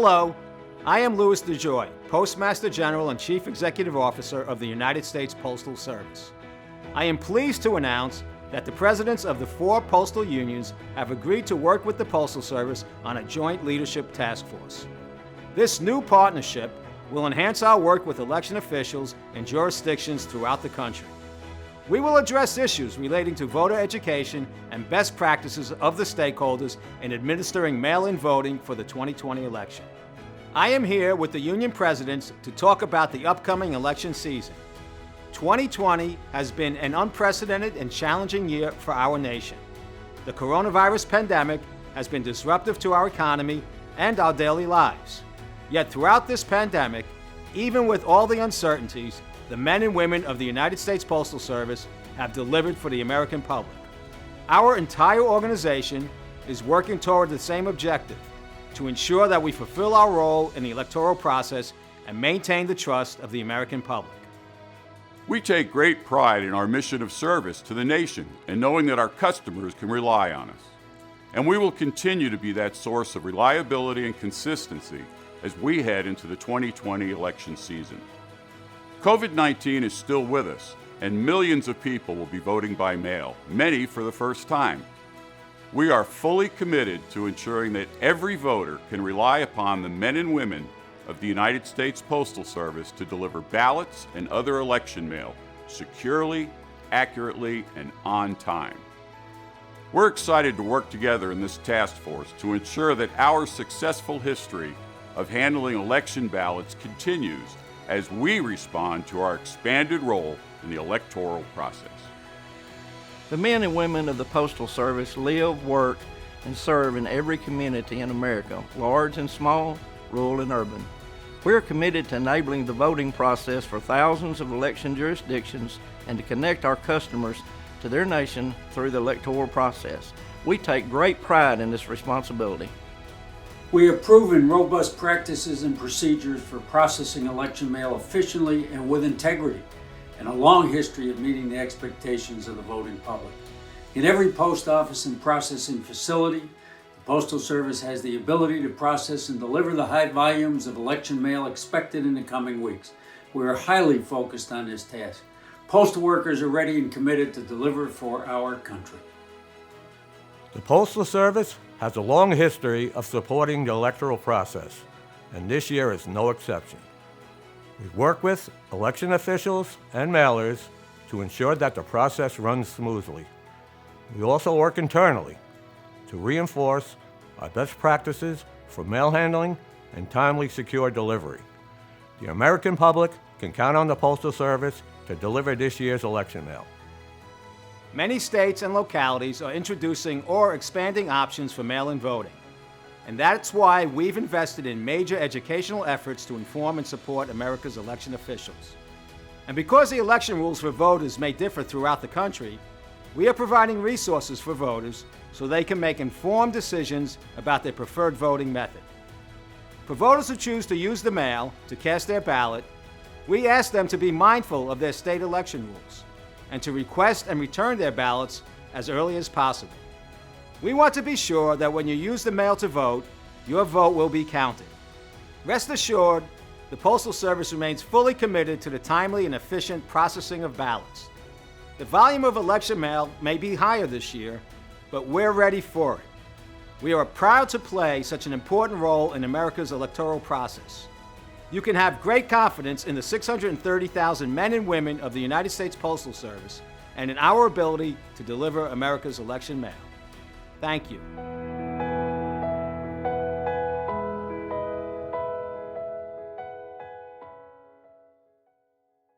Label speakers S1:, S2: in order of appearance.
S1: Hello, I am Louis DeJoy, Postmaster General and Chief Executive Officer of the United States Postal Service. I am pleased to announce that the presidents of the 4 postal unions have agreed to work with the Postal Service on a joint leadership task force. This new partnership will enhance our work with election officials in jurisdictions throughout the country. We will address issues relating to voter education and best practices of the stakeholders in administering mail-in voting for the 2020 election. I am here with the union presidents to talk about the upcoming election season. 2020 has been an unprecedented and challenging year for our nation. The coronavirus pandemic has been disruptive to our economy and our daily lives. Yet throughout this pandemic, even with all the uncertainties, the men and women of the United States Postal Service have delivered for the American public. Our entire organization is working toward the same objective, to ensure that we fulfill our role in the electoral process and maintain the trust of the American public.
S2: We take great pride in our mission of service to the nation and knowing that our customers can rely on us. And we will continue to be that source of reliability and consistency as we head into the 2020 election season. COVID-19 is still with us, and millions of people will be voting by mail, many for the first time. We are fully committed to ensuring that every voter can rely upon the men and women of the United States Postal Service to deliver ballots and other election mail securely, accurately, and on time. We're excited to work together in this task force to ensure that our successful history of handling election ballots continues as we respond to our expanded role in the electoral process.
S3: The men and women of the Postal Service live, work, and serve in every community in America, large and small, rural and urban. We are committed to enabling the voting process for thousands of election jurisdictions and to connect our customers to their nation through the electoral process. We take great pride in this responsibility.
S4: We have proven robust practices and procedures for processing election mail efficiently and with integrity, and a long history of meeting the expectations of the voting public. In every post office and processing facility, the Postal Service has the ability to process and deliver the high volumes of election mail expected in the coming weeks. We are highly focused on this task. Postal workers are ready and committed to deliver for our country.
S5: The Postal Service has a long history of supporting the electoral process, and this year is no exception. We work with election officials and mailers to ensure that the process runs smoothly. We also work internally to reinforce our best practices for mail handling and timely, secure delivery. The American public can count on the Postal Service to deliver this year's election mail.
S1: Many states and localities are introducing or expanding options for mail-in voting. And that's why we've invested in major educational efforts to inform and support America's election officials. And because the election rules for voters may differ throughout the country, we are providing resources for voters so they can make informed decisions about their preferred voting method. For voters who choose to use the mail to cast their ballot, we ask them to be mindful of their state election rules and to request and return their ballots as early as possible. We want to be sure that when you use the mail to vote, your vote will be counted. Rest assured, the Postal Service remains fully committed to the timely and efficient processing of ballots. The volume of election mail may be higher this year, but we're ready for it. We are proud to play such an important role in America's electoral process. You can have great confidence in the 630,000 men and women of the United States Postal Service and in our ability to deliver America's election mail. Thank you.